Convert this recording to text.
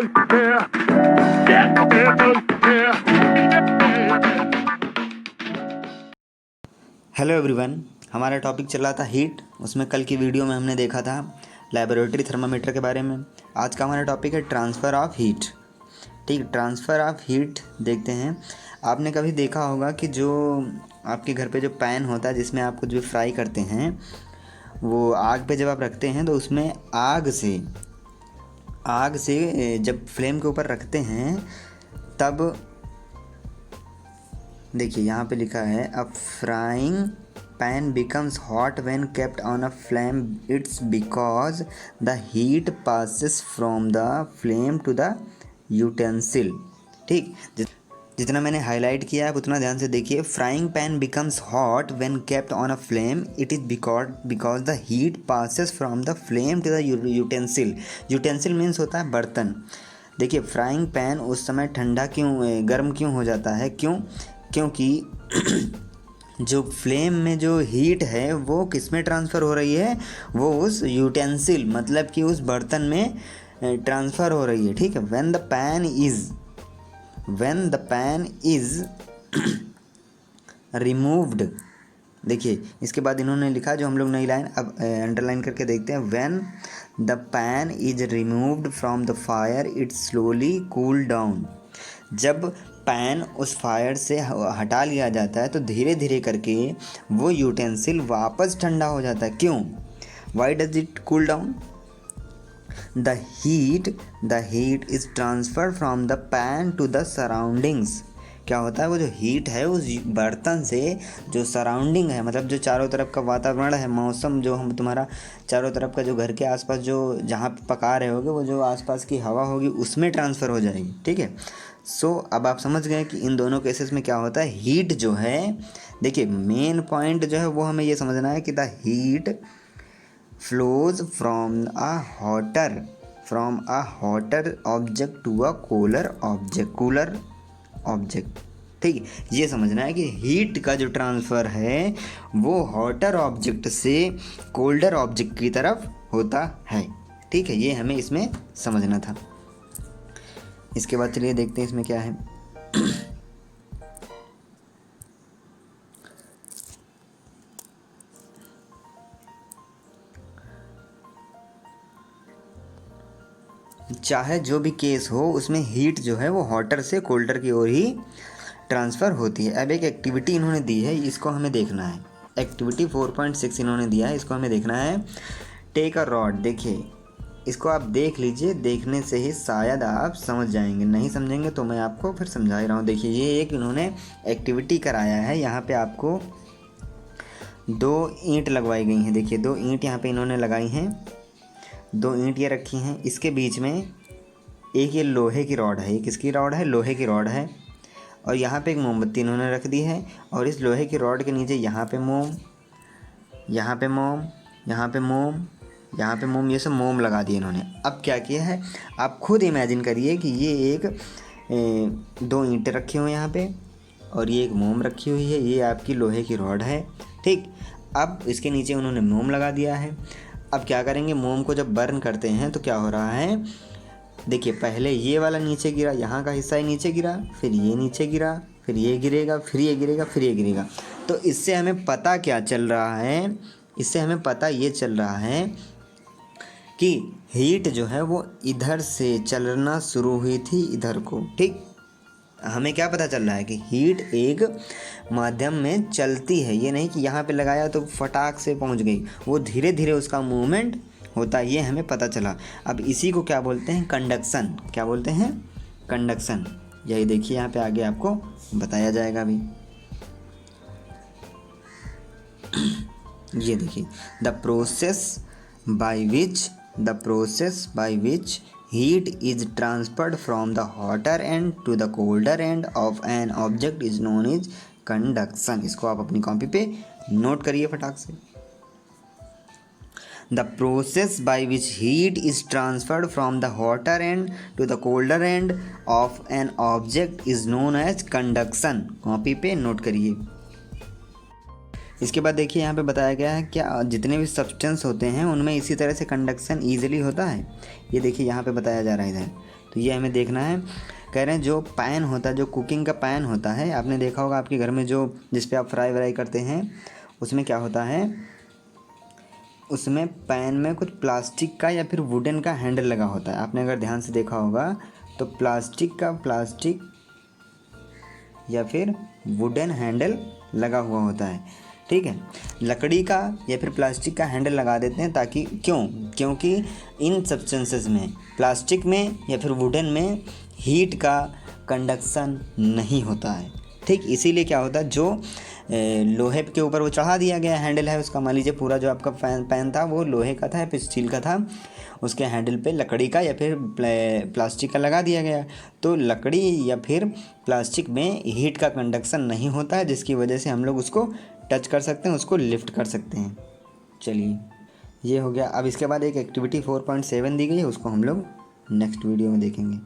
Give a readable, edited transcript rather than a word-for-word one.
Hello everyone, हमारा topic चल रहा था हीट। उसमें कल की वीडियो में हमने देखा था लेबोरेटरी थर्मामीटर के बारे में। आज का हमारा टॉपिक है ट्रांसफ़र ऑफ हीट। ठीक, ट्रांसफ़र ऑफ हीट देखते हैं। आपने कभी देखा होगा कि जो आपके घर पे जो पैन होता है जिसमें आप कुछ भी फ्राई करते हैं, वो आग पे जब आप रखते हैं तो उसमें आग से जब फ्लेम के ऊपर रखते हैं तब देखिए यहाँ पे लिखा है a frying pan becomes hot when kept on a flame. It's because the heat passes from the flame to the utensil. ठीक, जितना मैंने हाईलाइट किया है उतना ध्यान से देखिए। Frying pan becomes hot when kept on a flame. It is because the heat passes from the flame to the utensil. Utensil means होता है बर्तन। देखिए, फ्राइंग पैन उस समय गर्म क्यों हो जाता है? क्योंकि जो फ्लेम में जो हीट है वो किस में ट्रांसफ़र हो रही है? वो उस यूटेंसिल मतलब कि उस बर्तन में ट्रांसफ़र हो रही है। ठीक है, when the pan is removed. देखिए, इसके बाद इन्होंने लिखा जो हम लोग नई लाइन अब अंडरलाइन करके देखते हैं। When the pan is removed from the fire it slowly cool down. जब पैन उस फायर से हटा लिया जाता है तो धीरे धीरे करके वो यूटेंसिल वापस ठंडा हो जाता है। क्यों? Why does it cool down? The heat is transfer from the pan to the surroundings. क्या होता है? वो जो हीट है उस बर्तन से जो सराउंडिंग है, मतलब जो चारों तरफ का वातावरण है, मौसम जो हम तुम्हारा चारों तरफ का जो घर के आसपास जो जहाँ पे पका रहे होगे वो जो आसपास की हवा होगी उसमें ट्रांसफ़र हो जाएगी। ठीक है, अब आप समझ गए कि इन दोनों केसेस में क्या होता है। हीट जो है, देखिए मेन पॉइंट जो है वो हमें ये समझना है कि the heat flows from a hotter object to a cooler object. ठीक है, ये समझना है कि हीट का जो ट्रांसफ़र है वो हॉटर ऑब्जेक्ट से कोल्डर ऑब्जेक्ट की तरफ होता है। ठीक है, ये हमें इसमें समझना था। इसके बाद चलिए देखते हैं इसमें क्या है। चाहे जो भी केस हो उसमें हीट जो है वो हॉटर से कोल्डर की ओर ही ट्रांसफ़र होती है। अब एक एक्टिविटी इन्होंने दी है, इसको हमें देखना है। एक्टिविटी 4.6 इन्होंने दिया है, इसको हमें देखना है। Take a rod. देखिए, इसको आप देख लीजिए, देखने से ही शायद आप समझ जाएंगे, नहीं समझेंगे तो मैं आपको फिर समझा ही रहा हूँ। देखिए, ये एक इन्होंने एक्टिविटी कराया है। यहाँ पे आपको 2 ईंट लगवाई गई हैं। देखिए, 2 ईंट यहाँ पे इन्होंने लगाई हैं, 2 ईंट ये रखी हैं। इसके बीच में एक ये लोहे की रॉड है। ये किसकी रॉड है? लोहे की रॉड है। और यहाँ पे एक मोमबत्ती इन्होंने रख दी है और इस लोहे की रॉड के नीचे यहाँ पे मोम, यहाँ पे मोम, यहाँ पे मोम, यहाँ पे मोम, ये सब मोम लगा दिए इन्होंने। अब क्या किया है, आप खुद इमेजिन करिए कि ये एक 2 ईंटें रखी हुई हैं यहाँ पे और ये एक मोम रखी हुई है। ये आपकी लोहे की रॉड है। ठीक, अब इसके नीचे उन्होंने मोम लगा दिया है। अब क्या करेंगे, मोम को जब बर्न करते हैं तो क्या हो रहा है? देखिए, पहले ये वाला नीचे गिरा, यहाँ का हिस्सा ही नीचे गिरा, फिर ये नीचे गिरा, फिर ये गिरेगा, फिर ये गिरेगा, फिर ये गिरेगा। तो इससे हमें पता क्या चल रहा है? इससे हमें पता ये चल रहा है कि हीट जो है वो इधर से चलना शुरू हुई थी इधर को। ठीक, हमें क्या पता चल रहा है कि हीट एक माध्यम में चलती है। ये नहीं कि यहाँ पे लगाया तो फटाक से पहुँच गई, वो धीरे धीरे उसका मूवमेंट होता है, ये हमें पता चला। अब इसी को क्या बोलते हैं? कंडक्शन। क्या बोलते हैं? कंडक्शन। यही देखिए यहाँ पे आगे आपको बताया जाएगा अभी। ये देखिए, the process by which heat is transferred from the hotter end to the colder end of an object is known as conduction। इसको आप अपनी कॉपी पे नोट करिए फटाक से। The process by which heat is transferred from the hotter end to the colder end of an object is known as conduction। Copy पे note करिए। इसके बाद देखिए यहाँ पे बताया गया है क्या जितने भी सब्सटेंस होते हैं उनमें इसी तरह से कंडक्शन ईजिली होता है। ये देखिए यहाँ पे बताया जा रहा है इधर, तो ये हमें देखना है। कह रहे हैं जो पैन होता है, जो कुकिंग का पैन होता है, आपने देखा होगा आपके घर में जो जिस पे आप फ्राई व्राई करते हैं, उसमें क्या होता है, उसमें पैन में कुछ प्लास्टिक का या फिर वुडन का हैंडल लगा होता है। आपने अगर ध्यान से देखा होगा तो प्लास्टिक या फिर वुडन हैंडल लगा हुआ होता है, ठीक है। लकड़ी का या फिर प्लास्टिक का हैंडल लगा देते हैं ताकि क्योंकि इन सब्सटेंसेस में, प्लास्टिक में या फिर वुडन में हीट का कंडक्शन नहीं होता है, ठीक। इसीलिए क्या होता है, जो लोहे के ऊपर वो चढ़ा दिया गया हैंडल है उसका, मान लीजिए पूरा जो आपका पैन था वो लोहे का था या फिर स्टील का था, उसके हैंडल पे लकड़ी का या फिर प्लास्टिक का लगा दिया गया, तो लकड़ी या फिर प्लास्टिक में हीट का कंडक्शन नहीं होता है, जिसकी वजह से हम लोग उसको टच कर सकते हैं, उसको लिफ्ट कर सकते हैं। चलिए ये हो गया। अब इसके बाद एक एक्टिविटी 4.7 दी गई है, उसको हम लोग नेक्स्ट वीडियो में देखेंगे।